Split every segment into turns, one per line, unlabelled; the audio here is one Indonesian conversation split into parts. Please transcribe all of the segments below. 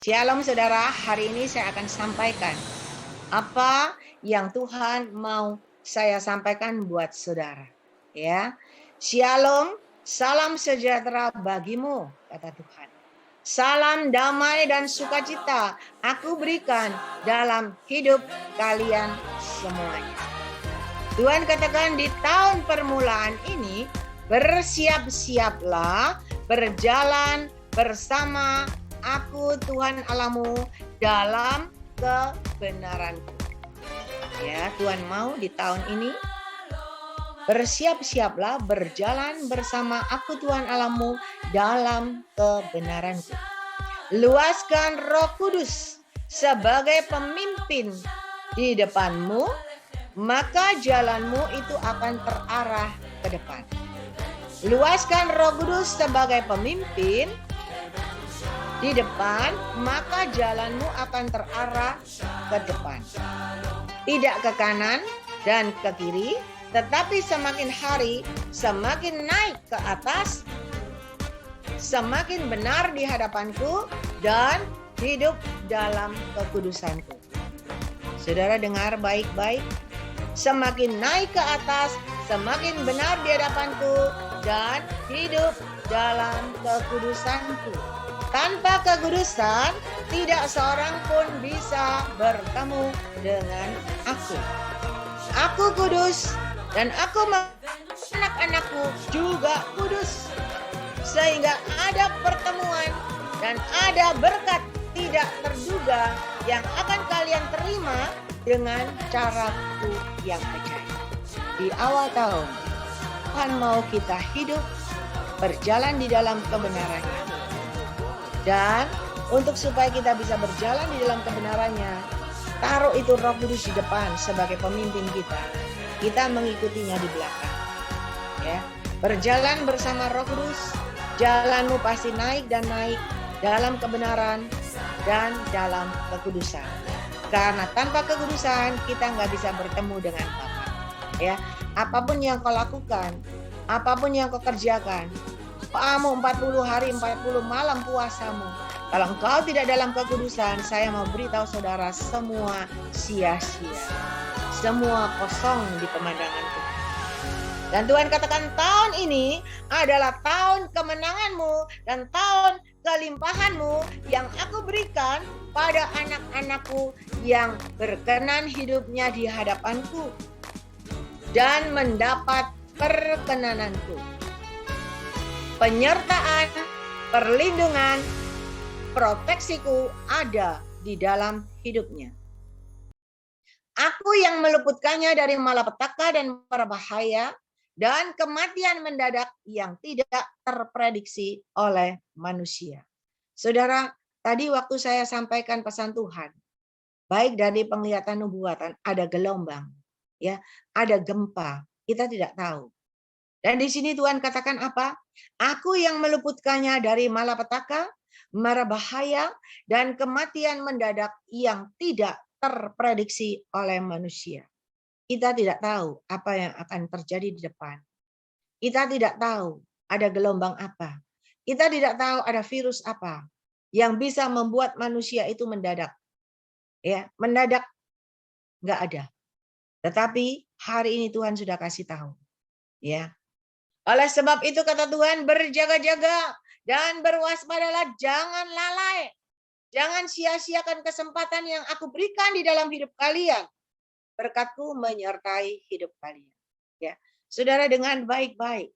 Shalom saudara, hari ini saya akan sampaikan apa yang Tuhan mau saya sampaikan buat saudara. Ya, Shalom, salam sejahtera bagimu, kata Tuhan. Salam damai dan sukacita aku berikan dalam hidup kalian semuanya. Tuhan katakan di tahun permulaan ini, bersiap-siaplah berjalan bersama aku Tuhan Allahmu dalam kebenaranku. Ya, Tuhan mau di tahun ini bersiap-siaplah berjalan bersama aku Tuhan Allahmu dalam kebenaranku. Luaskan Roh Kudus sebagai pemimpin di depanmu, maka jalanmu itu akan terarah ke depan. Luaskan Roh Kudus sebagai pemimpin di depan, maka jalanmu akan terarah ke depan. Tidak ke kanan dan ke kiri, tetapi semakin hari semakin naik ke atas, semakin benar di hadapanku dan hidup dalam kekudusanku. Saudara dengar baik-baik, semakin naik ke atas, semakin benar di hadapanku dan hidup dalam kekudusanku. Tanpa kekudusan, tidak seorang pun bisa bertemu dengan aku. Aku kudus dan aku anak-anakku juga kudus. Sehingga ada pertemuan dan ada berkat tidak terduga yang akan kalian terima dengan caraku yang ajaib. Di awal tahun, Tuhan mau kita hidup berjalan di dalam kebenarannya. Dan untuk supaya kita bisa berjalan di dalam kebenarannya, taruh itu Roh Kudus di depan sebagai pemimpin kita. Kita mengikutinya di belakang. Ya, berjalan bersama Roh Kudus, jalanmu pasti naik dan naik dalam kebenaran dan dalam kekudusan. Karena tanpa kekudusan kita nggak bisa bertemu dengan Bapa. Ya, apapun yang kau lakukan, apapun yang kau kerjakan, kamu 40 hari 40 malam puasamu, kalau engkau tidak dalam kekudusan, saya mau beritahu saudara, semua sia-sia, semua kosong di pemandangan Tuhan. Dan Tuhan katakan tahun ini adalah tahun kemenanganmu dan tahun kelimpahanmu yang aku berikan pada anak-anakku yang berkenan hidupnya di hadapanku dan mendapat perkenananku. Penyertaan, perlindungan, proteksiku ada di dalam hidupnya. Aku yang meluputkannya dari malapetaka dan berbahaya dan kematian mendadak yang tidak terprediksi oleh manusia. Saudara, tadi waktu saya sampaikan pesan Tuhan, baik dari penglihatan nubuatan, ada gelombang, ya, ada gempa, kita tidak tahu. Dan di sini Tuhan katakan apa? Aku yang meluputkannya dari malapetaka, mara bahaya, dan kematian mendadak yang tidak terprediksi oleh manusia. Kita tidak tahu apa yang akan terjadi di depan. Kita tidak tahu ada gelombang apa. Kita tidak tahu ada virus apa yang bisa membuat manusia itu mendadak. Ya, mendadak nggak ada. Tetapi hari ini Tuhan sudah kasih tahu. Ya. Oleh sebab itu kata Tuhan, berjaga-jaga dan berwaspadalah, jangan lalai. Jangan sia-siakan kesempatan yang aku berikan di dalam hidup kalian. Berkat-Ku menyertai hidup kalian. Ya, saudara, dengan baik-baik.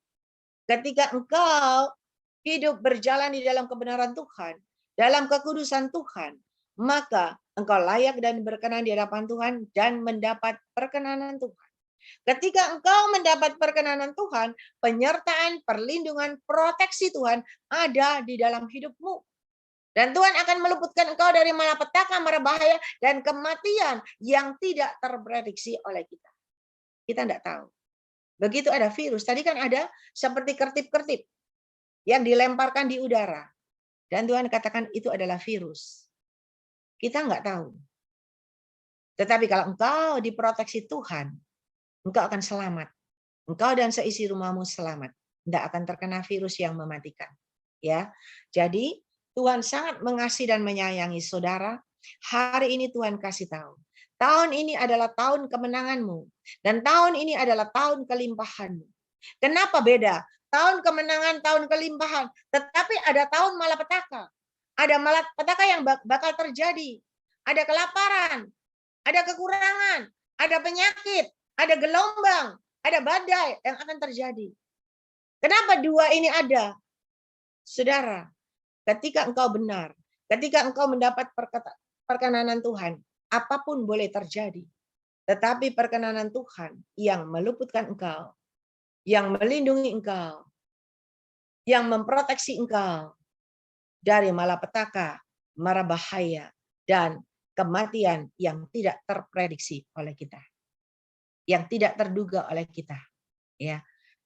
Ketika engkau hidup berjalan di dalam kebenaran Tuhan, dalam kekudusan Tuhan, maka engkau layak dan berkenan di hadapan Tuhan dan mendapat perkenanan Tuhan. Ketika engkau mendapat perkenanan Tuhan, penyertaan, perlindungan, proteksi Tuhan ada di dalam hidupmu. Dan Tuhan akan meluputkan engkau dari malapetaka, mara bahaya, dan kematian yang tidak terprediksi oleh kita. Kita tidak tahu. Begitu ada virus, tadi kan ada seperti kertip-kertip yang dilemparkan di udara. Dan Tuhan katakan itu adalah virus. Kita nggak tahu. Tetapi kalau engkau diproteksi Tuhan, engkau akan selamat. Engkau dan seisi rumahmu selamat. Tidak akan terkena virus yang mematikan. Ya, jadi Tuhan sangat mengasihi dan menyayangi saudara. Hari ini Tuhan kasih tahu. Tahun ini adalah tahun kemenanganmu. Dan tahun ini adalah tahun kelimpahanmu. Kenapa beda? Tahun kemenangan, tahun kelimpahan. Tetapi ada tahun malapetaka. Ada malapetaka yang bakal terjadi. Ada kelaparan. Ada kekurangan. Ada penyakit. Ada gelombang. Ada badai yang akan terjadi. Kenapa dua ini ada? Saudara, ketika engkau benar, ketika engkau mendapat perkenanan Tuhan, apapun boleh terjadi. Tetapi perkenanan Tuhan yang meluputkan engkau, yang melindungi engkau, yang memproteksi engkau dari malapetaka, mara bahaya, dan kematian yang tidak terprediksi oleh kita. Yang tidak terduga oleh kita. Ya.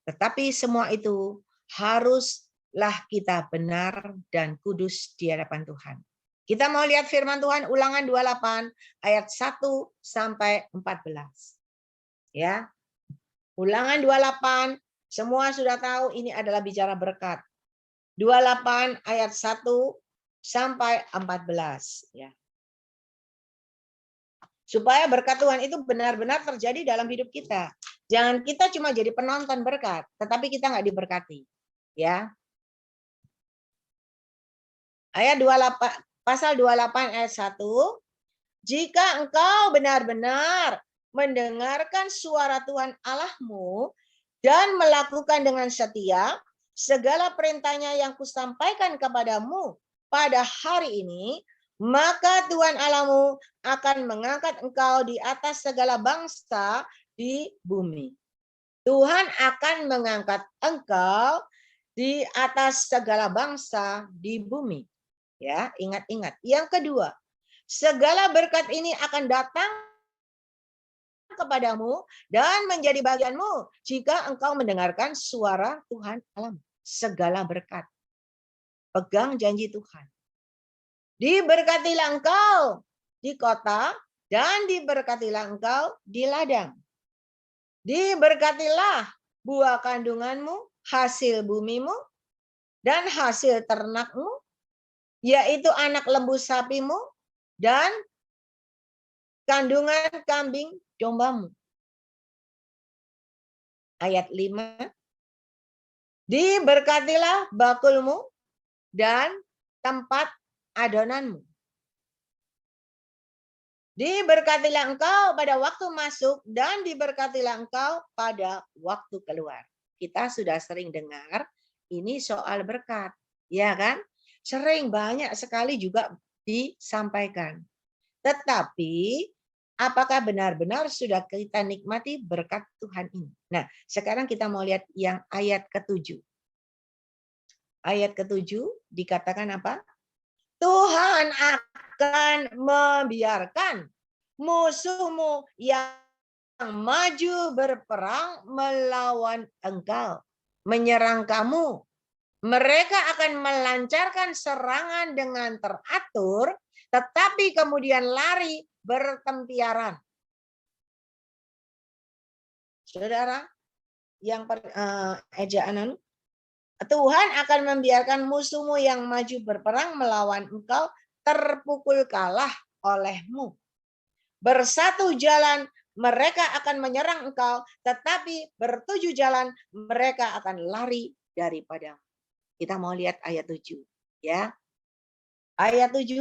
Tetapi semua itu haruslah kita benar dan kudus di hadapan Tuhan. Kita mau lihat firman Tuhan Ulangan 28 ayat 1 sampai 14. Ya. Ulangan 28 semua sudah tahu ini adalah bicara berkat. 28 ayat 1 sampai 14 ya. Supaya berkat Tuhan itu benar-benar terjadi dalam hidup kita. Jangan kita cuma jadi penonton berkat, tetapi kita nggak diberkati. Ya. Ayat 28, pasal 28 ayat 1. Jika engkau benar-benar mendengarkan suara Tuhan Allahmu dan melakukan dengan setia segala perintahnya yang kusampaikan kepadamu pada hari ini, maka Tuhan Allahmu akan mengangkat engkau di atas segala bangsa di bumi. Tuhan akan mengangkat engkau di atas segala bangsa di bumi. Ya, ingat-ingat. Yang kedua, segala berkat ini akan datang kepadamu dan menjadi bagianmu jika engkau mendengarkan suara Tuhan Allahmu. Segala berkat. Pegang janji Tuhan. Diberkatilah engkau di kota dan diberkatilah engkau di ladang. Diberkatilah buah kandunganmu, hasil bumimu, dan hasil ternakmu, yaitu anak lembu sapimu dan kandungan kambing dombamu. Ayat 5. Diberkatilah bakulmu dan tempat adonanmu. Diberkatilah engkau pada waktu masuk dan diberkatilah engkau pada waktu keluar. Kita sudah sering dengar ini soal berkat, ya kan? Sering banyak sekali juga disampaikan. Tetapi apakah benar-benar sudah kita nikmati berkat Tuhan ini? Nah, sekarang kita mau lihat yang ayat ke-7. Ayat ke-7 dikatakan apa? Tuhan akan membiarkan musuhmu yang maju berperang melawan engkau, menyerang kamu. Mereka akan melancarkan serangan dengan teratur, tetapi kemudian lari bertempiaran. Saudara, yang ejaan Tuhan akan membiarkan musuhmu yang maju berperang melawan engkau terpukul kalah olehmu. Bersatu jalan mereka akan menyerang engkau, tetapi bertujuh jalan mereka akan lari daripadamu. Kita mau lihat ayat 7. Ya. Ayat 7,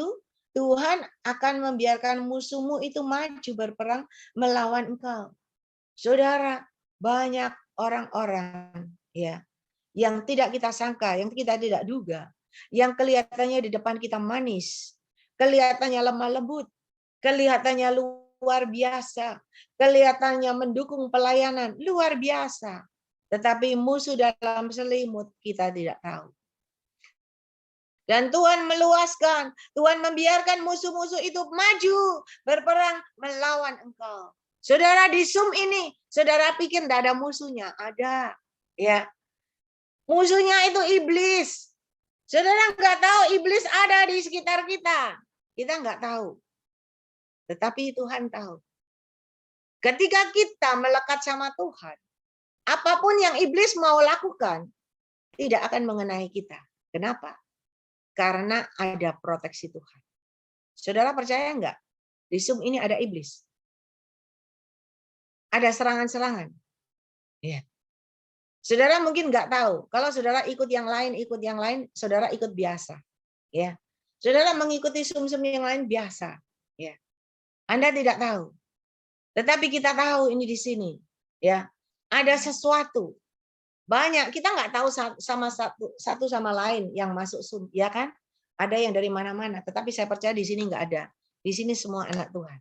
Tuhan akan membiarkan musuhmu itu maju berperang melawan engkau. Saudara, banyak orang-orang ya yang tidak kita sangka, yang kita tidak duga, yang kelihatannya di depan kita manis, kelihatannya lemah lembut, kelihatannya luar biasa, kelihatannya mendukung pelayanan luar biasa, tetapi musuh dalam selimut kita tidak tahu. Dan Tuhan meluaskan, Tuhan membiarkan musuh-musuh itu maju berperang melawan engkau. Saudara, di Zoom ini, saudara pikir tidak ada musuhnya? Ada, ya. Musuhnya itu iblis. Saudara nggak tahu iblis ada di sekitar kita. Kita nggak tahu. Tetapi Tuhan tahu. Ketika kita melekat sama Tuhan, apapun yang iblis mau lakukan, tidak akan mengenai kita. Kenapa? Karena ada proteksi Tuhan. Saudara percaya enggak? Di Zoom ini ada iblis. Ada serangan-serangan. Ya. Saudara mungkin nggak tahu. Kalau saudara ikut yang lain, saudara ikut biasa. Ya. Saudara mengikuti Zoom-Zoom yang lain biasa. Ya. Anda tidak tahu. Tetapi kita tahu ini di sini. Ya. Ada sesuatu. Banyak. Kita nggak tahu satu sama lain yang masuk Zoom. Ya kan? Ada yang dari mana-mana. Tetapi saya percaya di sini nggak ada. Di sini semua anak Tuhan.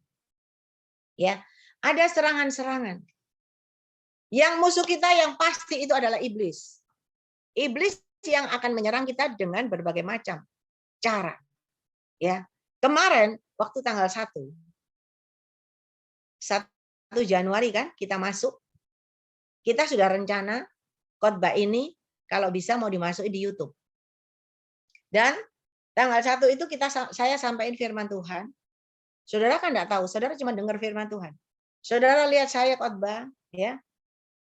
Ya. Ada serangan-serangan. Yang musuh kita yang pasti itu adalah iblis. Iblis yang akan menyerang kita dengan berbagai macam cara. Ya. Kemarin waktu tanggal 1 Januari kan kita masuk. Kita sudah rencana khotbah ini kalau bisa mau dimasukin di YouTube. Dan tanggal 1 itu saya sampaikan firman Tuhan. Saudara kan enggak tahu, saudara cuma dengar firman Tuhan. Saudara lihat saya khotbah, ya.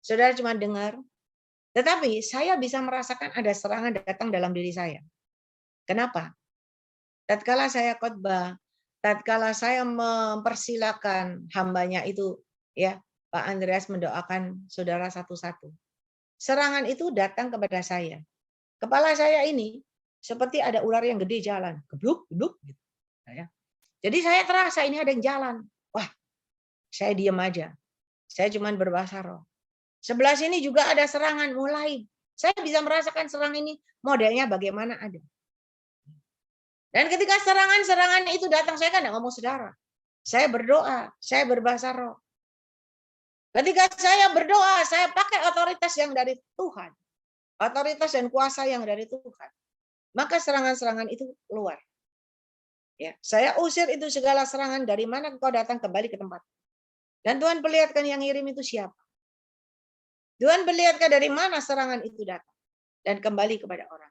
Saudara cuma dengar, tetapi saya bisa merasakan ada serangan datang dalam diri saya. Kenapa? Tatkala saya khotbah, tatkala saya mempersilakan hambanya itu, ya, Pak Andreas mendoakan saudara satu-satu. Serangan itu datang kepada saya. Kepala saya ini seperti ada ular yang gede jalan, gebluk, gebluk, gitu. Ya. Jadi saya terasa ini ada yang jalan. Wah, saya diam aja. Saya cuma berbahasa roh. Sebelah sini juga ada serangan mulai. Saya bisa merasakan serangan ini modelnya bagaimana ada. Dan ketika serangan-serangan itu datang, saya kan enggak ngomong saudara. Saya berdoa, saya berbahasa roh. Ketika saya berdoa, saya pakai otoritas yang dari Tuhan. Otoritas dan kuasa yang dari Tuhan. Maka serangan-serangan itu keluar. Ya, saya usir itu segala serangan dari mana engkau datang kembali ke tempat. Dan Tuhan perlihatkan yang ngirim itu siapa. Tuhan perlihatkan dari mana serangan itu datang. Dan kembali kepada orang.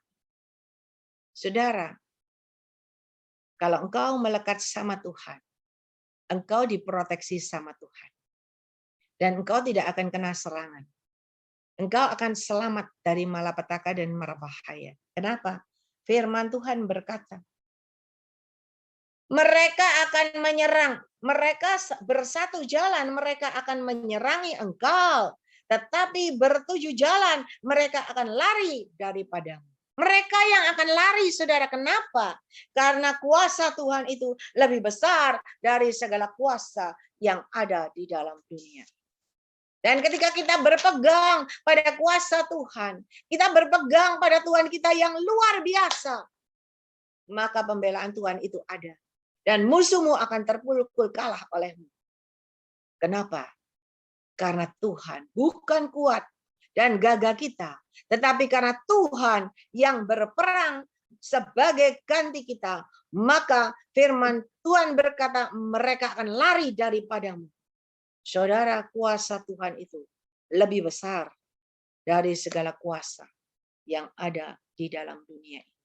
Saudara, kalau engkau melekat sama Tuhan, engkau diproteksi sama Tuhan. Dan engkau tidak akan kena serangan. Engkau akan selamat dari malapetaka dan marabahaya. Kenapa? Firman Tuhan berkata, mereka akan menyerang. Mereka bersatu jalan, mereka akan menyerangi engkau. Tetapi bertujuh jalan, mereka akan lari daripadamu. Mereka yang akan lari, saudara. Kenapa? Karena kuasa Tuhan itu lebih besar dari segala kuasa yang ada di dalam dunia. Dan ketika kita berpegang pada kuasa Tuhan, kita berpegang pada Tuhan kita yang luar biasa, maka pembelaan Tuhan itu ada. Dan musuhmu akan terpukul kalah olehmu. Kenapa? Karena Tuhan bukan kuat dan gagah kita, tetapi karena Tuhan yang berperang sebagai ganti kita, maka firman Tuhan berkata mereka akan lari daripadamu. Saudara, kuasa Tuhan itu lebih besar dari segala kuasa yang ada di dalam dunia ini.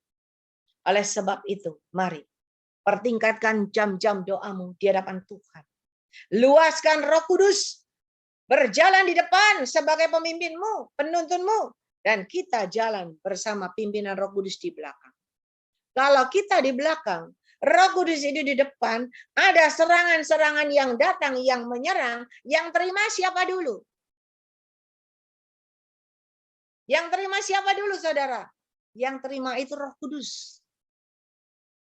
Oleh sebab itu, mari pertingkatkan jam-jam doamu di hadapan Tuhan. Luaskan Roh Kudus berjalan di depan sebagai pemimpinmu, penuntunmu, dan kita jalan bersama pimpinan Roh Kudus di belakang. Kalau kita di belakang, Roh Kudus itu di depan, ada serangan-serangan yang datang, yang menyerang, yang terima siapa dulu? Yang terima siapa dulu, saudara? Yang terima itu Roh Kudus.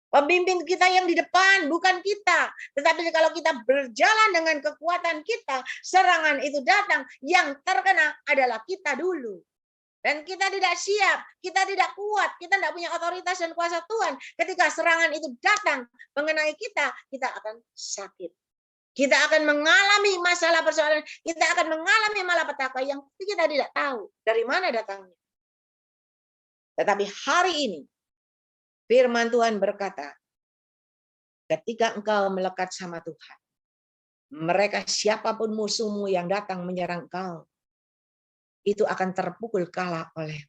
Pemimpin kita yang di depan, bukan kita. Tetapi kalau kita berjalan dengan kekuatan kita, serangan itu datang, yang terkena adalah kita dulu. Dan kita tidak siap, kita tidak kuat, kita tidak punya otoritas dan kuasa Tuhan. Ketika serangan itu datang mengenai kita, kita akan sakit. Kita akan mengalami masalah persoalan, kita akan mengalami malapetaka yang kita tidak tahu dari mana datangnya. Tetapi hari ini, firman Tuhan berkata, ketika engkau melekat sama Tuhan, mereka siapapun musuhmu yang datang menyerang engkau, itu akan terpukul kalah oleh,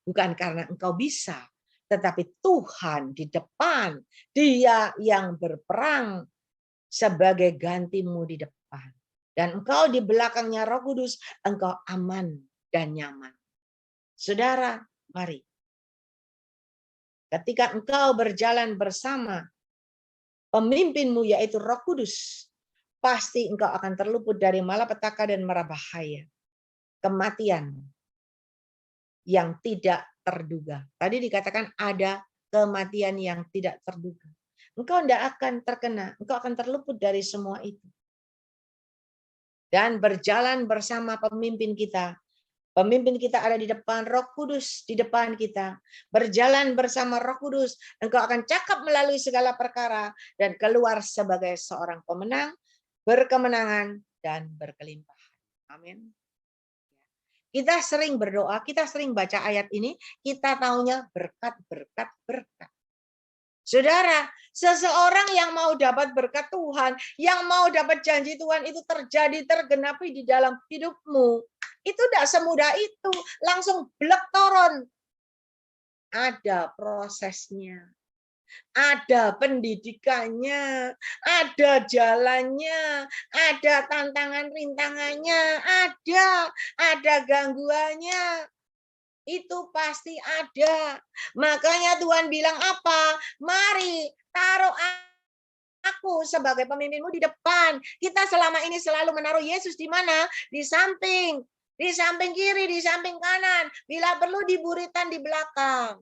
bukan karena engkau bisa, tetapi Tuhan di depan, Dia yang berperang sebagai gantimu di depan. Dan engkau di belakangnya Roh Kudus, engkau aman dan nyaman. Saudara, mari. Ketika engkau berjalan bersama pemimpinmu yaitu Roh Kudus, pasti engkau akan terluput dari malapetaka dan mara bahaya. Kematian yang tidak terduga. Tadi dikatakan ada kematian yang tidak terduga. Engkau tidak akan terkena, engkau akan terluput dari semua itu. Dan berjalan bersama pemimpin kita. Pemimpin kita ada di depan, Roh Kudus di depan kita. Berjalan bersama Roh Kudus, engkau akan cakap melalui segala perkara dan keluar sebagai seorang pemenang, berkemenangan dan berkelimpahan. Amin. Kita sering berdoa, kita sering baca ayat ini, kita taunya berkat, berkat, berkat. Saudara, seseorang yang mau dapat berkat Tuhan, yang mau dapat janji Tuhan itu terjadi, tergenapi di dalam hidupmu, itu tidak semudah itu, langsung blek turun. Ada prosesnya, ada pendidikannya, ada jalannya, ada tantangan-rintangannya, ada gangguannya. Itu pasti ada. Makanya Tuhan bilang apa? Mari taruh aku sebagai pemimpinmu di depan. Kita selama ini selalu menaruh Yesus di mana? Di samping kiri, di samping kanan. Bila perlu di buritan di belakang.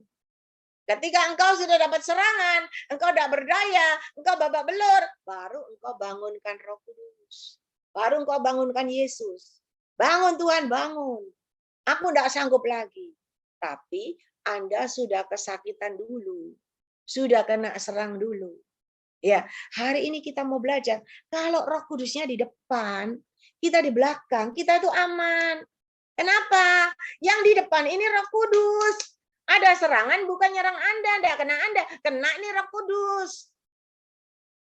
Ketika engkau sudah dapat serangan, engkau tidak berdaya, engkau babak belur, baru engkau bangunkan Roh Kudus. Baru engkau bangunkan Yesus. Bangun Tuhan, bangun. Aku tidak sanggup lagi. Tapi Anda sudah kesakitan dulu. Sudah kena serang dulu. Ya, hari ini kita mau belajar. Kalau Roh Kudusnya di depan, kita di belakang, kita itu aman. Kenapa? Yang di depan ini Roh Kudus. Ada serangan bukan nyerang Anda, tidak kena Anda. Kena ini Roh Kudus.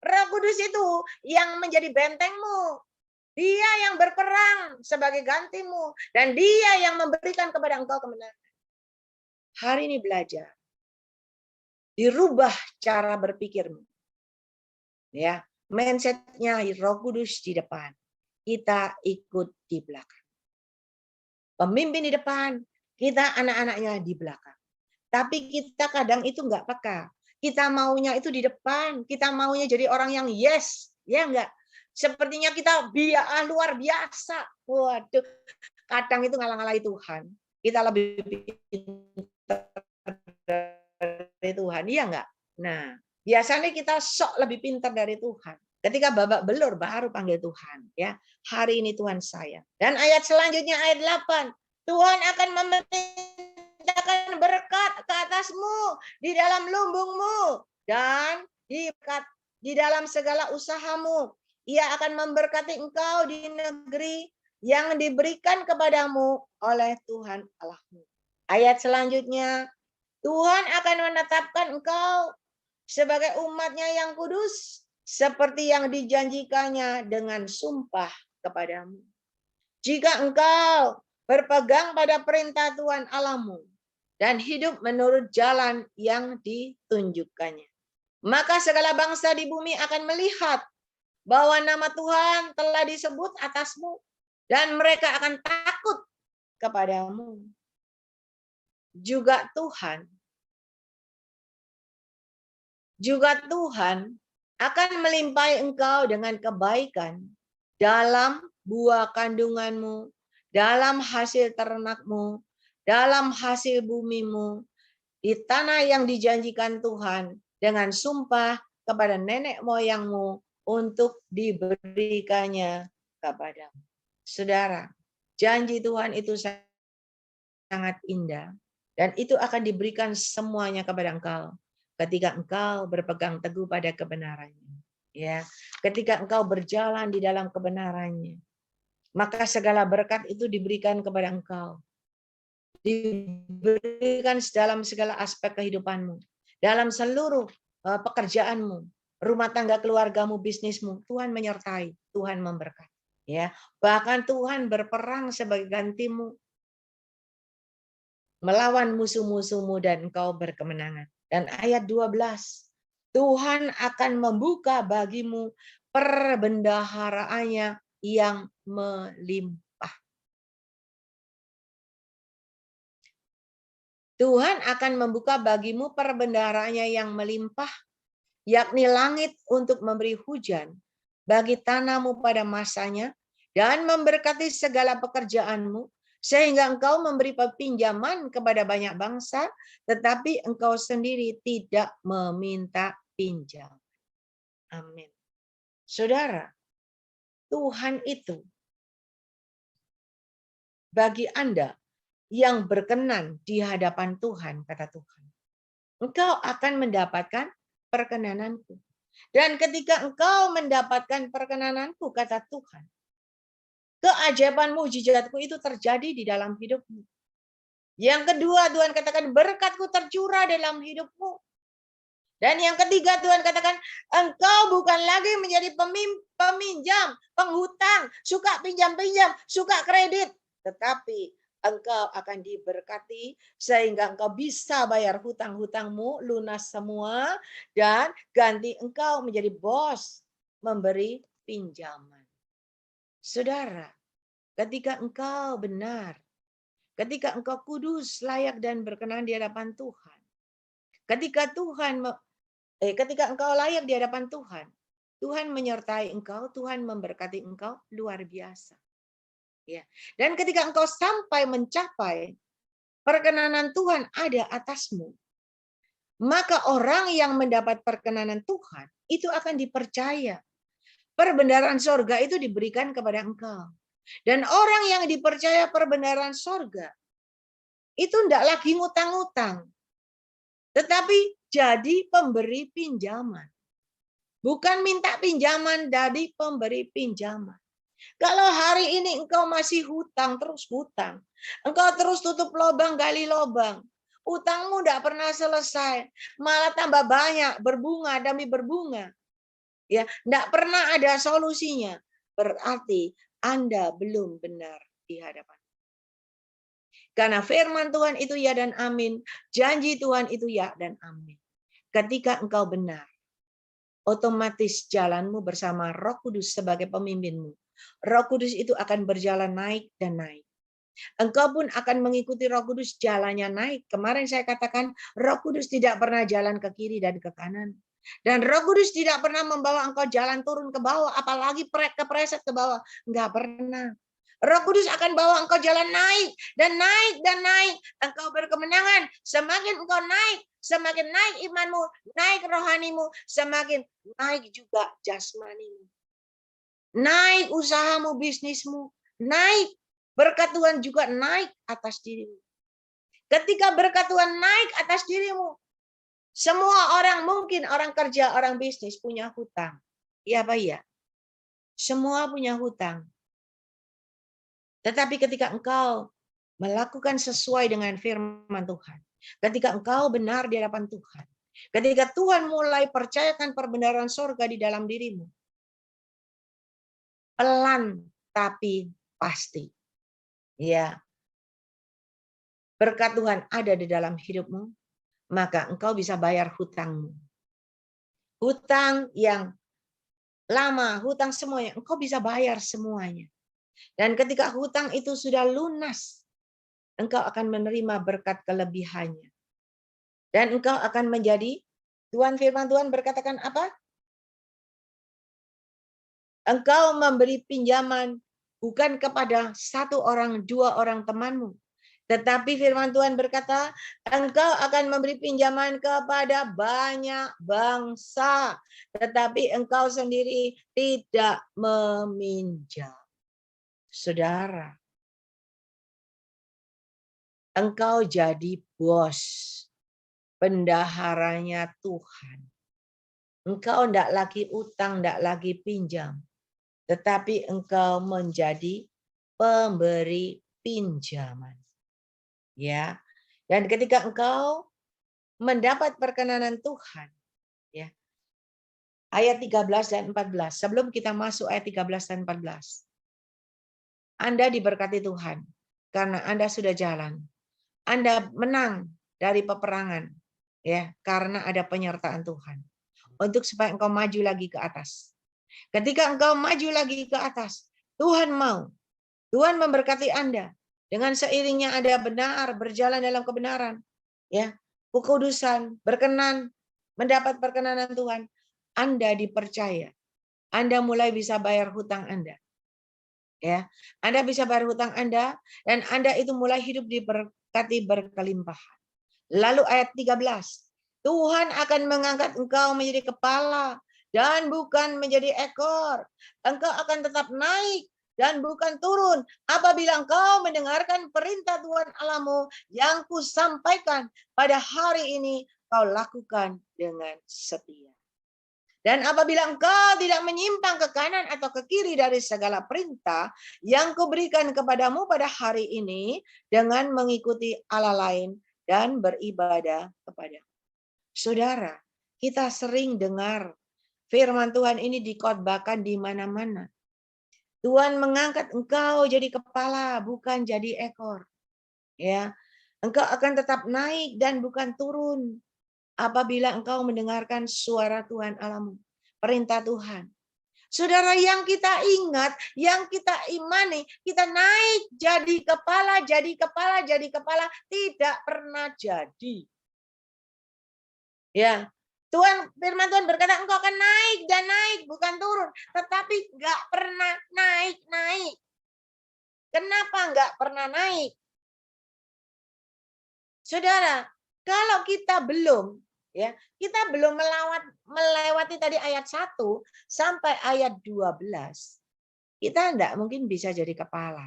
Roh Kudus itu yang menjadi bentengmu. Dia yang berperang sebagai gantimu. Dan dia yang memberikan kepada engkau kemenangan. Hari ini belajar. Dirubah cara berpikirmu. Ya, mindsetnya Roh Kudus di depan. Kita ikut di belakang. Pemimpin di depan, kita anak-anaknya di belakang. Tapi kita kadang itu enggak peka. Kita maunya itu di depan. Kita maunya jadi orang yang yes. Ya enggak? Sepertinya kita luar biasa. Waduh, kadang itu ngalah-ngalahi Tuhan. Kita lebih pintar dari Tuhan, iya enggak? Nah, biasanya kita sok lebih pintar dari Tuhan. Ketika babak belur baru panggil Tuhan. Ya, hari ini Tuhan sayang. Dan ayat selanjutnya ayat 8. Tuhan akan memerintahkan berkat ke atasmu di dalam lumbungmu dan di dalam segala usahamu. Ia akan memberkati engkau di negeri yang diberikan kepadamu oleh Tuhan Allahmu. Ayat selanjutnya, Tuhan akan menetapkan engkau sebagai umatnya yang kudus, seperti yang dijanjikannya dengan sumpah kepadamu. Jika engkau berpegang pada perintah Tuhan Allahmu dan hidup menurut jalan yang ditunjukkannya, maka segala bangsa di bumi akan melihat bahwa nama Tuhan telah disebut atasmu dan mereka akan takut kepadamu. Juga Tuhan akan melimpahi engkau dengan kebaikan dalam buah kandunganmu, dalam hasil ternakmu, dalam hasil bumimu, di tanah yang dijanjikan Tuhan dengan sumpah kepada nenek moyangmu untuk diberikannya kepadamu. Saudara, janji Tuhan itu sangat indah dan itu akan diberikan semuanya kepada engkau ketika engkau berpegang teguh pada kebenarannya. Ya, ketika engkau berjalan di dalam kebenarannya, maka segala berkat itu diberikan kepada engkau. Diberikan dalam segala aspek kehidupanmu, dalam seluruh pekerjaanmu, rumah tangga keluargamu, bisnismu, Tuhan menyertai, Tuhan memberkati. Ya, bahkan Tuhan berperang sebagai gantimu melawan musuh-musuhmu dan engkau berkemenangan. Dan ayat 12, Tuhan akan membuka bagimu perbendaharaannya yang melimpah. Tuhan akan membuka bagimu perbendaharanya yang melimpah, yakni langit untuk memberi hujan bagi tanahmu pada masanya, dan memberkati segala pekerjaanmu, sehingga engkau memberi pinjaman kepada banyak bangsa, tetapi engkau sendiri tidak meminta pinjam. Amin. Saudara, Tuhan itu bagi Anda yang berkenan di hadapan Tuhan, kata Tuhan, engkau akan mendapatkan perkenananku. Dan ketika engkau mendapatkan perkenananku, kata Tuhan, keajaiban mujizatku itu terjadi di dalam hidupmu. Yang kedua, Tuhan katakan berkatku tercurah dalam hidupmu. Dan yang ketiga, Tuhan katakan engkau bukan lagi menjadi peminjam, penghutang, suka pinjam-pinjam, suka kredit. Tetapi engkau akan diberkati sehingga engkau bisa bayar hutang-hutangmu, lunas semua, dan ganti engkau menjadi bos memberi pinjaman. Saudara, ketika engkau benar, ketika engkau kudus, layak dan berkenan di hadapan Tuhan, ketika engkau layak di hadapan Tuhan, Tuhan menyertai engkau, Tuhan memberkati engkau luar biasa. Ya. Dan ketika engkau sampai mencapai perkenanan Tuhan ada atasmu, maka orang yang mendapat perkenanan Tuhan itu akan dipercaya. Perbendaharaan sorga itu diberikan kepada engkau. Dan orang yang dipercaya perbendaharaan sorga itu tidak lagi ngutang-ngutang, tetapi jadi pemberi pinjaman. Bukan minta pinjaman, dari pemberi pinjaman. Kalau hari ini engkau masih hutang, terus hutang. Engkau terus tutup lubang, gali lubang. Utangmu tidak pernah selesai. Malah tambah banyak, berbunga demi berbunga. Ya, tidak pernah ada solusinya. Berarti Anda belum benar di hadapan. Karena firman Tuhan itu ya dan amin. Janji Tuhan itu ya dan amin. Ketika engkau benar, otomatis jalanmu bersama Roh Kudus sebagai pemimpinmu. Roh Kudus itu akan berjalan naik dan naik. Engkau pun akan mengikuti Roh Kudus, jalannya naik. Kemarin saya katakan Roh Kudus tidak pernah jalan ke kiri dan ke kanan. Dan Roh Kudus tidak pernah membawa engkau jalan turun ke bawah, apalagi kepreset ke bawah. Enggak pernah. Roh Kudus akan bawa engkau jalan naik dan naik dan naik. Engkau berkemenangan. Semakin engkau naik, semakin naik imanmu, naik rohanimu, semakin naik juga jasmanimu. Naik usahamu, bisnismu, naik. Berkat Tuhan juga naik atas dirimu. Ketika berkat Tuhan naik atas dirimu, semua orang, mungkin orang kerja, orang bisnis punya hutang. Iya apa iya? Semua punya hutang. Tetapi ketika engkau melakukan sesuai dengan firman Tuhan, ketika engkau benar di hadapan Tuhan, ketika Tuhan mulai percayakan perbenaran sorga di dalam dirimu, pelan tapi pasti. Ya. Berkat Tuhan ada di dalam hidupmu, maka engkau bisa bayar hutangmu. Hutang yang lama, hutang semuanya, engkau bisa bayar semuanya. Dan ketika hutang itu sudah lunas, engkau akan menerima berkat kelebihannya. Dan engkau akan menjadi, firman Tuhan berkatakan apa? Engkau memberi pinjaman bukan kepada satu orang, dua orang temanmu. Tetapi firman Tuhan berkata, engkau akan memberi pinjaman kepada banyak bangsa. Tetapi engkau sendiri tidak meminjam. Saudara, engkau jadi bos, bendaharanya Tuhan. Engkau tidak lagi utang, tidak lagi pinjam. Tetapi engkau menjadi pemberi pinjaman. Ya. Dan ketika engkau mendapat perkenanan Tuhan, ya. Ayat 13 dan 14. Sebelum kita masuk ayat 13 dan 14. Anda diberkati Tuhan karena Anda sudah jalan. Anda menang dari peperangan, ya, karena ada penyertaan Tuhan. Untuk supaya engkau maju lagi ke atas. Ketika engkau maju lagi ke atas, Tuhan mau. Tuhan memberkati Anda. Dengan seiringnya Anda benar, berjalan dalam kebenaran. ya, kekudusan, berkenan, mendapat perkenanan Tuhan, Anda dipercaya. Anda mulai bisa bayar hutang Anda. Ya, Anda bisa bayar hutang Anda dan Anda itu mulai hidup diberkati berkelimpahan. Lalu ayat 13. Tuhan akan mengangkat engkau menjadi kepala dan bukan menjadi ekor. Engkau akan tetap naik dan bukan turun apabila engkau mendengarkan perintah Tuhan Allahmu yang kusampaikan pada hari ini kau lakukan dengan setia. Dan apabila engkau tidak menyimpang ke kanan atau ke kiri dari segala perintah yang kuberikan kepadamu pada hari ini dengan mengikuti Allah lain dan beribadah kepada. Saudara, kita sering dengar firman Tuhan ini dikhotbahkan di mana-mana. Tuhan mengangkat engkau jadi kepala, bukan jadi ekor. Ya, engkau akan tetap naik dan bukan turun apabila engkau mendengarkan suara Tuhan Allahmu, perintah Tuhan. Saudara, yang kita ingat, yang kita imani, kita naik jadi kepala, jadi kepala, jadi kepala, tidak pernah jadi. Ya, firman Tuhan berkata engkau akan naik dan naik, bukan turun, tetapi nggak pernah naik. Kenapa nggak pernah naik? Saudara, kalau kita belum melewati tadi ayat 1 sampai ayat 12, kita enggak mungkin bisa jadi kepala.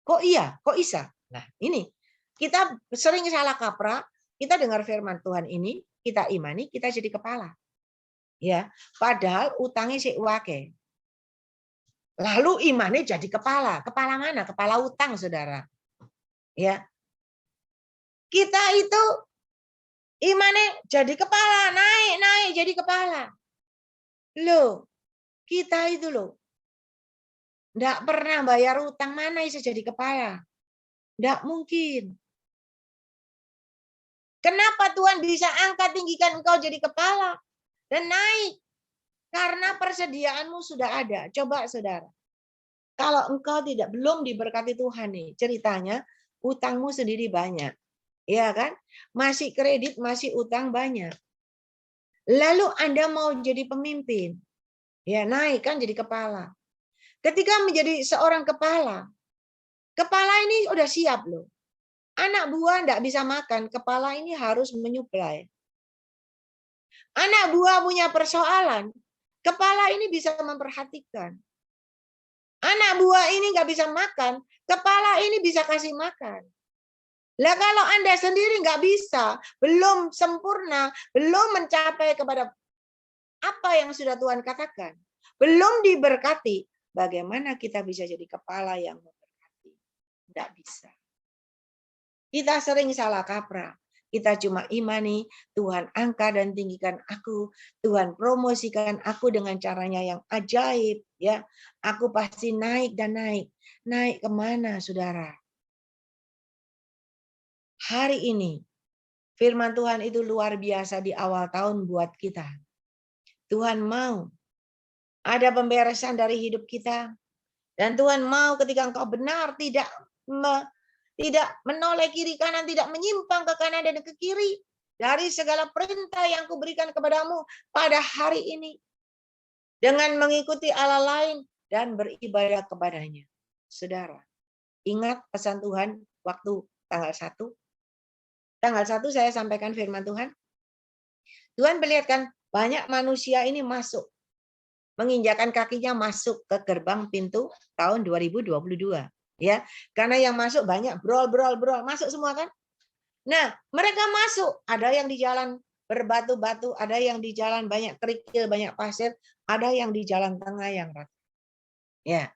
Kok iya? Kok bisa? Nah, ini kita sering salah kaprah, kita dengar firman Tuhan ini, kita imani, kita jadi kepala. Ya, padahal utangnya si wake. Lalu imannya jadi kepala. Kepala mana? Kepala utang, Saudara. Ya. Kita itu imannya jadi kepala, naik jadi kepala. Loh, kita itu loh enggak pernah bayar utang, mana bisa jadi kepala? Enggak mungkin. Kenapa Tuhan bisa angkat tinggikan engkau jadi kepala dan naik? Karena persediaanmu sudah ada. Coba Saudara. Kalau engkau belum diberkati Tuhan nih, ceritanya utangmu sendiri banyak. Ya kan? Masih kredit, masih utang banyak. Lalu Anda mau jadi pemimpin. Ya, naik kan jadi kepala. Ketika menjadi seorang kepala ini udah siap loh. Anak buah enggak bisa makan, kepala ini harus menyuplai. Anak buah punya persoalan, kepala ini bisa memperhatikan. Anak buah ini nggak bisa makan, kepala ini bisa kasih makan. Lah kalau Anda sendiri nggak bisa, belum sempurna, belum mencapai kepada apa yang sudah Tuhan katakan, belum diberkati, bagaimana kita bisa jadi kepala yang memberkati? Nggak bisa. Kita sering salah kaprah. Kita cuma imani, Tuhan angkat dan tinggikan aku, Tuhan promosikan aku dengan caranya yang ajaib, ya. Aku pasti naik dan naik. Naik kemana, Saudara? Hari ini, firman Tuhan itu luar biasa di awal tahun buat kita. Tuhan mau ada pemberesan dari hidup kita. Dan Tuhan mau ketika engkau benar, tidak menoleh kiri kanan, tidak menyimpang ke kanan dan ke kiri dari segala perintah yang kuberikan kepadamu pada hari ini. Dengan mengikuti Allah lain dan beribadah kepadanya. Saudara, ingat pesan Tuhan waktu tanggal 1? Tanggal 1 saya sampaikan firman Tuhan. Tuhan melihatkan banyak manusia ini masuk. Menginjakan kakinya masuk ke gerbang pintu tahun 2022. Ya, karena yang masuk banyak brol, masuk semua kan? Nah, mereka masuk, ada yang di jalan berbatu-batu, ada yang di jalan banyak kerikil, banyak pasir, ada yang di jalan tengah yang rata. Ya.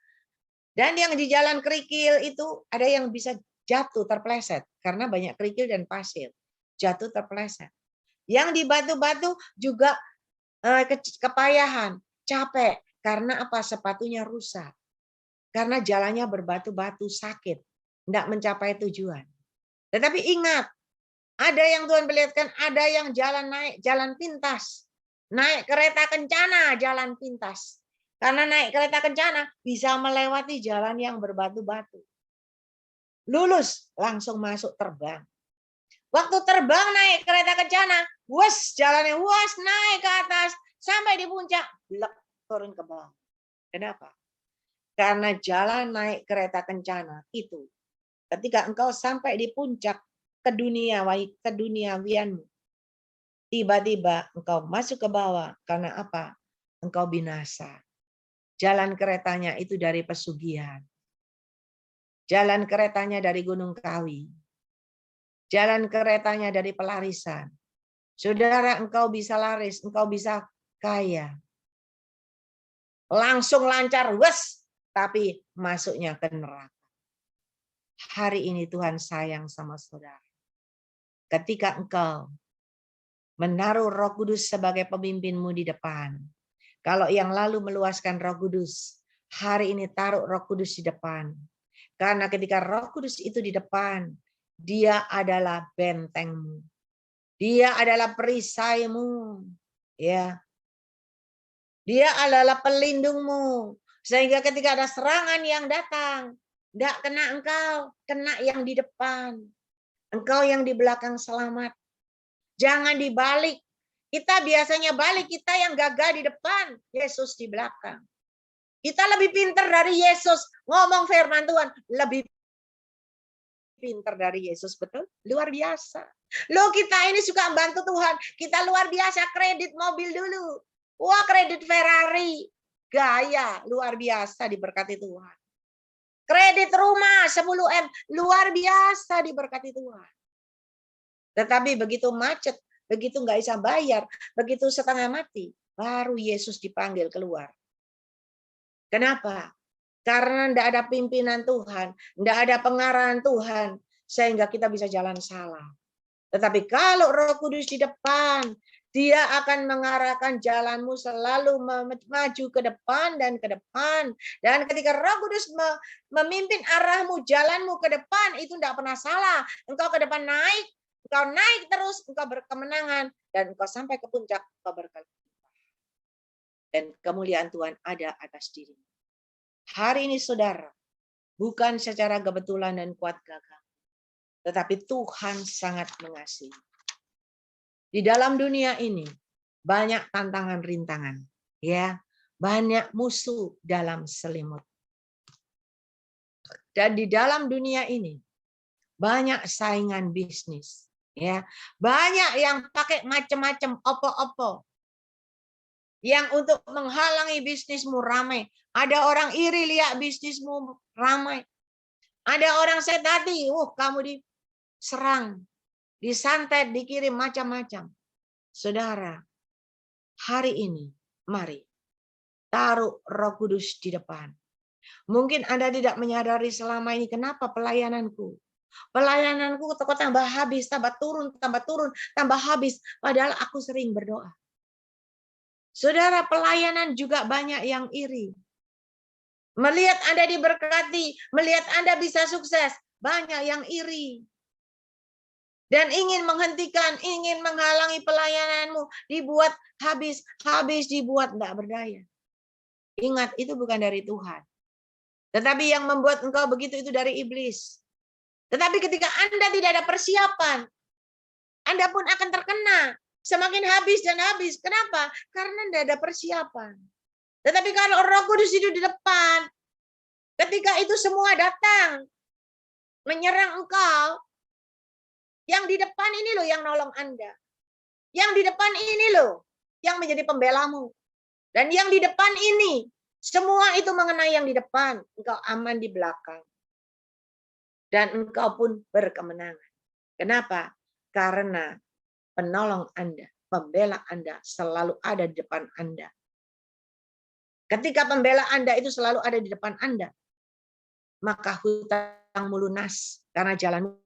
Dan yang di jalan kerikil itu ada yang bisa jatuh terpleset karena banyak kerikil dan pasir. Jatuh terpleset. Yang di batu-batu juga kepayahan, capek karena apa? Sepatunya rusak. Karena jalannya berbatu-batu, sakit, tidak mencapai tujuan. Tetapi ingat, ada yang Tuhan perlihatkan, ada yang jalan naik, jalan pintas. Naik kereta kencana, jalan pintas. Karena naik kereta kencana, bisa melewati jalan yang berbatu-batu. Lulus, langsung masuk terbang. Waktu terbang naik kereta kencana, wes jalannya wes naik ke atas sampai di puncak, blek turun ke bawah. Kenapa? Karena jalan naik kereta kencana itu ketika engkau sampai di puncak keduniawianmu, tiba-tiba engkau masuk ke bawah karena apa? Engkau binasa. Jalan keretanya itu dari pesugihan. Jalan keretanya dari Gunung Kawi. Jalan keretanya dari pelarisan. Saudara, engkau bisa laris, engkau bisa kaya. Langsung lancar, wes, tapi masuknya ke neraka. Hari ini Tuhan sayang sama saudara. Ketika engkau menaruh Roh Kudus sebagai pemimpinmu di depan. Kalau yang lalu meluaskan Roh Kudus, hari ini taruh Roh Kudus di depan. Karena ketika Roh Kudus itu di depan, dia adalah bentengmu. Dia adalah perisaimu. Ya. Dia adalah pelindungmu. Sehingga ketika ada serangan yang datang, tidak kena engkau, kena yang di depan. Engkau yang di belakang selamat. Jangan dibalik. Kita biasanya balik, kita yang gagah di depan, Yesus di belakang. Kita lebih pintar dari Yesus. Ngomong firman Tuhan, lebih pintar dari Yesus, betul? Luar biasa. Loh, kita ini suka membantu Tuhan. Kita luar biasa, kredit mobil dulu. Wah, kredit Ferrari. Gaya, luar biasa diberkati Tuhan. Kredit rumah 10M, luar biasa diberkati Tuhan. Tetapi begitu macet, begitu nggak bisa bayar, begitu setengah mati, baru Yesus dipanggil keluar. Kenapa? Karena tidak ada pimpinan Tuhan, tidak ada pengarahan Tuhan, sehingga kita bisa jalan salah. Tetapi kalau Roh Kudus di depan, dia akan mengarahkan jalanmu selalu maju ke depan dan ke depan. Dan ketika Roh Kudus memimpin arahmu, jalanmu ke depan, itu tidak pernah salah. Engkau ke depan naik, engkau naik terus, engkau berkemenangan, dan engkau sampai ke puncak, engkau berkelimpahan. Dan kemuliaan Tuhan ada atas dirimu. Hari ini saudara, bukan secara kebetulan dan kuat gagah, tetapi Tuhan sangat mengasihi. Di dalam dunia ini banyak tantangan rintangan, ya, banyak musuh dalam selimut. Dan di dalam dunia ini banyak saingan bisnis, ya, banyak yang pakai macam-macam opo-opo. Yang untuk menghalangi bisnismu ramai. Ada orang iri lihat bisnismu ramai. Ada orang setati, kamu diserang, disantet, dikirim macam-macam. Saudara, hari ini mari taruh Roh Kudus di depan. Mungkin Anda tidak menyadari selama ini kenapa pelayananku. Pelayananku kok tambah habis, tambah turun, tambah habis. Padahal aku sering berdoa. Saudara, pelayanan juga banyak yang iri. Melihat Anda diberkati, melihat Anda bisa sukses, banyak yang iri. Dan ingin menghentikan, ingin menghalangi pelayananmu, dibuat habis, dibuat tidak berdaya. Ingat, itu bukan dari Tuhan. Tetapi yang membuat engkau begitu itu dari iblis. Tetapi ketika Anda tidak ada persiapan, Anda pun akan terkena. Semakin habis dan habis. Kenapa? Karena tidak ada persiapan. Tetapi kalau Roh Kudus itu di depan, ketika itu semua datang, menyerang engkau, yang di depan ini loh yang nolong Anda. Yang di depan ini loh yang menjadi pembelamu. Dan yang di depan ini, semua itu mengenai yang di depan. Engkau aman di belakang. Dan engkau pun berkemenangan. Kenapa? Karena penolong Anda, pembela Anda selalu ada di depan Anda. Ketika pembela Anda itu selalu ada di depan Anda, maka hutangmu lunas karena jalanmu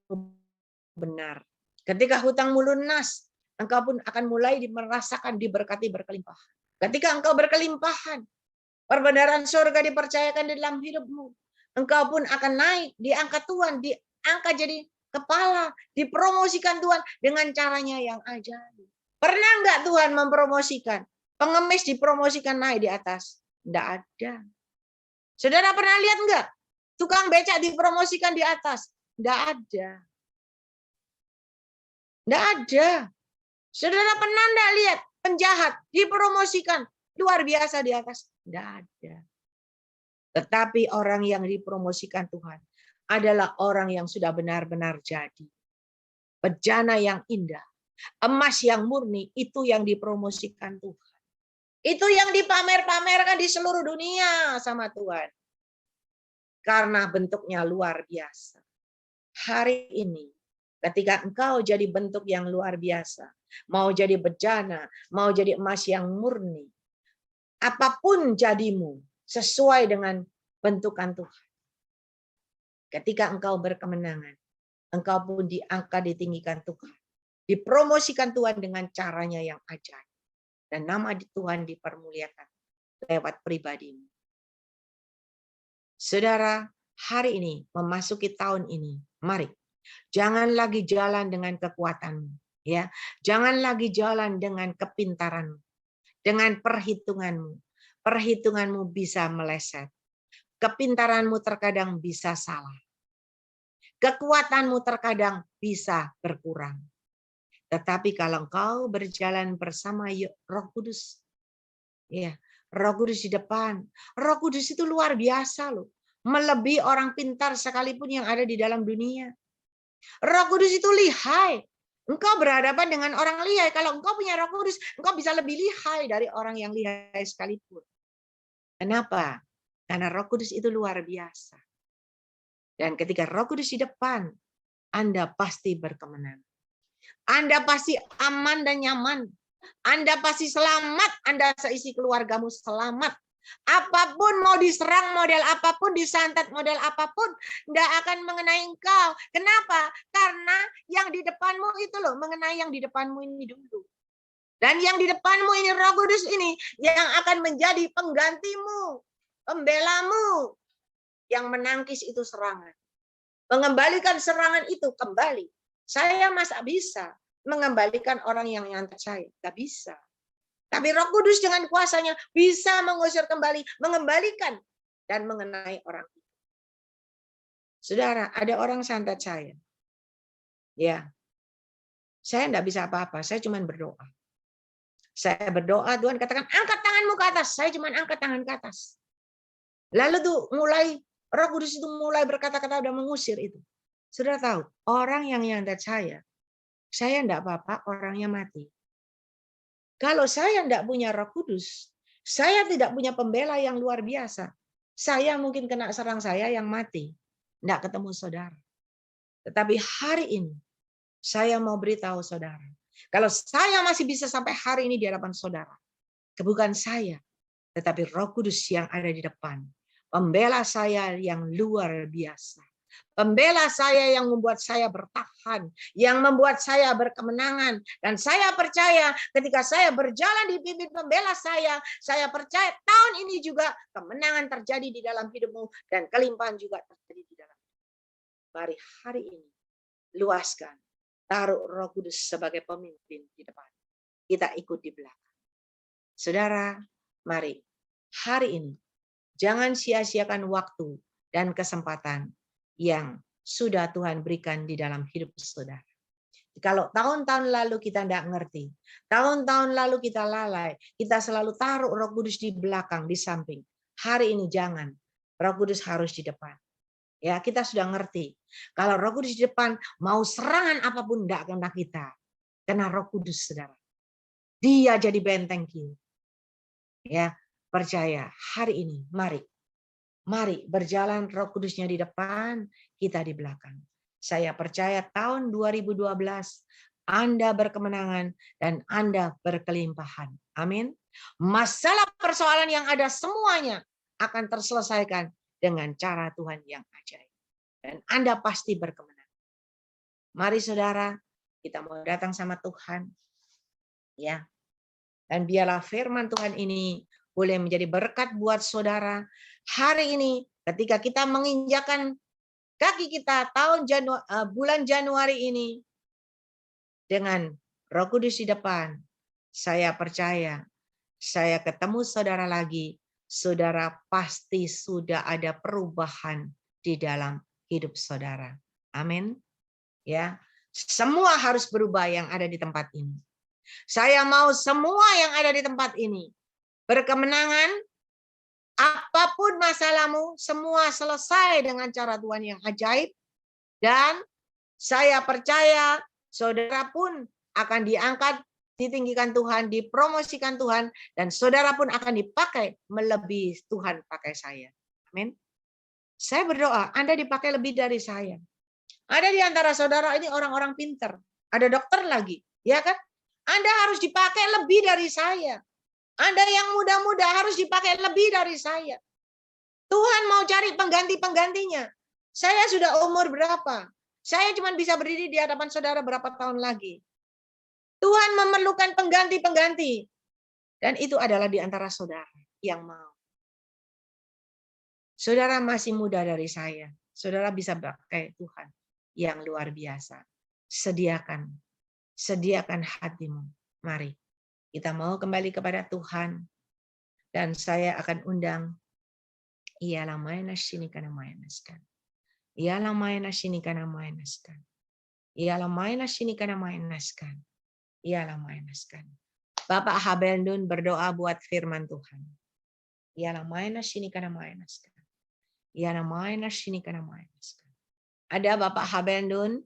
benar. Ketika hutangmu lunas, engkau pun akan mulai merasakan diberkati berkelimpahan. Ketika engkau berkelimpahan, perbenaran surga dipercayakan di dalam hidupmu, engkau pun akan naik, diangkat Tuhan, diangkat jadi kepala, dipromosikan Tuhan dengan caranya yang ajaib. Pernah enggak Tuhan mempromosikan? Pengemis dipromosikan naik di atas? Enggak ada. Saudara pernah lihat enggak? Tukang becak dipromosikan di atas? Enggak ada. Tidak ada. Saudara pernah enggak lihat penjahat dipromosikan luar biasa di atas? Tidak ada. Tetapi orang yang dipromosikan Tuhan adalah orang yang sudah benar-benar jadi. Bejana yang indah, emas yang murni, itu yang dipromosikan Tuhan. Itu yang dipamer-pamerkan di seluruh dunia sama Tuhan. Karena bentuknya luar biasa. Hari ini, ketika engkau jadi bentuk yang luar biasa, mau jadi bejana, mau jadi emas yang murni, apapun jadimu sesuai dengan bentukan Tuhan. Ketika engkau berkemenangan, engkau pun diangkat, ditinggikan Tuhan. Dipromosikan Tuhan dengan caranya yang ajaib. Dan nama Tuhan dipermuliakan lewat pribadimu. Saudara, hari ini, memasuki tahun ini, mari. Jangan lagi jalan dengan kekuatanmu. Ya, jangan lagi jalan dengan kepintaranmu. Dengan perhitunganmu. Perhitunganmu bisa meleset. Kepintaranmu terkadang bisa salah. Kekuatanmu terkadang bisa berkurang. Tetapi kalau engkau berjalan bersama Roh Kudus, ya, Roh Kudus di depan. Roh Kudus itu luar biasa loh. Melebihi orang pintar sekalipun yang ada di dalam dunia. Roh Kudus itu lihai. Engkau berhadapan dengan orang lihai. Kalau engkau punya Roh Kudus, engkau bisa lebih lihai dari orang yang lihai sekalipun. Kenapa? Karena Roh Kudus itu luar biasa. Dan ketika Roh Kudus di depan, Anda pasti berkemenangan. Anda pasti aman dan nyaman. Anda pasti selamat. Anda seisi keluargamu selamat. Apapun mau diserang model apapun, disantet model apapun, tidak akan mengenai engkau. Kenapa? Karena yang di depanmu itu loh, mengenai yang di depanmu ini dulu. Dan yang di depanmu ini Roh Kudus ini yang akan menjadi penggantimu, pembelamu, yang menangkis itu serangan. Mengembalikan serangan itu kembali. Saya masa bisa mengembalikan orang yang nyantet saya? Tidak bisa. Tapi Roh Kudus dengan kuasanya bisa mengusir kembali, mengembalikan, dan mengenai orang itu. Saudara, ada orang santet saya. Ya, saya tidak bisa apa-apa, saya cuma berdoa. Saya berdoa, Tuhan katakan, angkat tanganmu ke atas. Saya cuma angkat tangan ke atas. Lalu tuh mulai, Roh Kudus itu mulai berkata-kata dan mengusir itu. Saudara tahu, orang yang nyantet saya tidak apa-apa, orangnya mati. Kalau saya tidak punya Roh Kudus, saya tidak punya pembela yang luar biasa. Saya mungkin kena serang saya yang mati. Tidak ketemu saudara. Tetapi hari ini, saya mau beritahu saudara. Kalau saya masih bisa sampai hari ini di hadapan saudara. Bukan saya, tetapi Roh Kudus yang ada di depan. Pembela saya yang luar biasa. Pembela saya yang membuat saya bertahan, yang membuat saya berkemenangan. Dan saya percaya ketika saya berjalan di bibit pembela saya percaya tahun ini juga kemenangan terjadi di dalam hidupmu dan kelimpahan juga terjadi di dalam hidupmu. Mari hari ini luaskan, taruh Roh Kudus sebagai pemimpin di depan. Kita ikut di belakang. Saudara, mari hari ini jangan sia-siakan waktu dan kesempatan yang sudah Tuhan berikan di dalam hidup saudara. Kalau tahun-tahun lalu kita tidak ngerti, tahun-tahun lalu kita lalai, kita selalu taruh Roh Kudus di belakang, di samping. Hari ini jangan, Roh Kudus harus di depan. Ya, kita sudah ngerti. Kalau Roh Kudus di depan, mau serangan apapun tidak kena kita. Kena Roh Kudus, saudara. Dia jadi benteng kita. Ya, percaya hari ini, mari berjalan Roh Kudusnya di depan, kita di belakang. Saya percaya tahun 2012 Anda berkemenangan dan Anda berkelimpahan. Amin. Masalah persoalan yang ada semuanya akan terselesaikan dengan cara Tuhan yang ajaib. Dan Anda pasti berkemenangan. Mari saudara, kita mau datang sama Tuhan. Ya. Dan biarlah firman Tuhan ini boleh menjadi berkat buat saudara. Hari ini ketika kita menginjakan kaki kita bulan Januari ini dengan Roh Kudus di depan, saya percaya saya ketemu saudara lagi, saudara pasti sudah ada perubahan di dalam hidup saudara. Amin. Ya, Semua harus berubah yang ada di tempat ini. Saya mau semua yang ada di tempat ini berkemenangan. Apapun masalahmu, semua selesai dengan cara Tuhan yang ajaib. Dan saya percaya saudara pun akan diangkat, ditinggikan Tuhan, dipromosikan Tuhan, dan saudara pun akan dipakai melebihi Tuhan pakai saya. Amin. Saya berdoa, Anda dipakai lebih dari saya. Ada di antara saudara ini orang-orang pinter. Ada dokter lagi, ya kan? Anda harus dipakai lebih dari saya. Anda yang muda-muda harus dipakai lebih dari saya. Tuhan mau cari pengganti-penggantinya. Saya sudah umur berapa? Saya cuma bisa berdiri di hadapan saudara berapa tahun lagi. Tuhan memerlukan pengganti-pengganti. Dan itu adalah di antara saudara yang mau. Saudara masih muda dari saya. Saudara bisa pakai Tuhan yang luar biasa. Sediakan hatimu. Mari kita mau kembali kepada Tuhan. Dan saya akan undang ialah maina sini kana mainaskan. Ialah maina sini kana mainaskan. Ialah maina sini kana mainaskan. Ialah mainaskan. Bapak Habendun berdoa buat firman Tuhan. Ialah maina sini kana mainaskan. Ialah maina sini kana mainaskan. Ada Bapak Habendun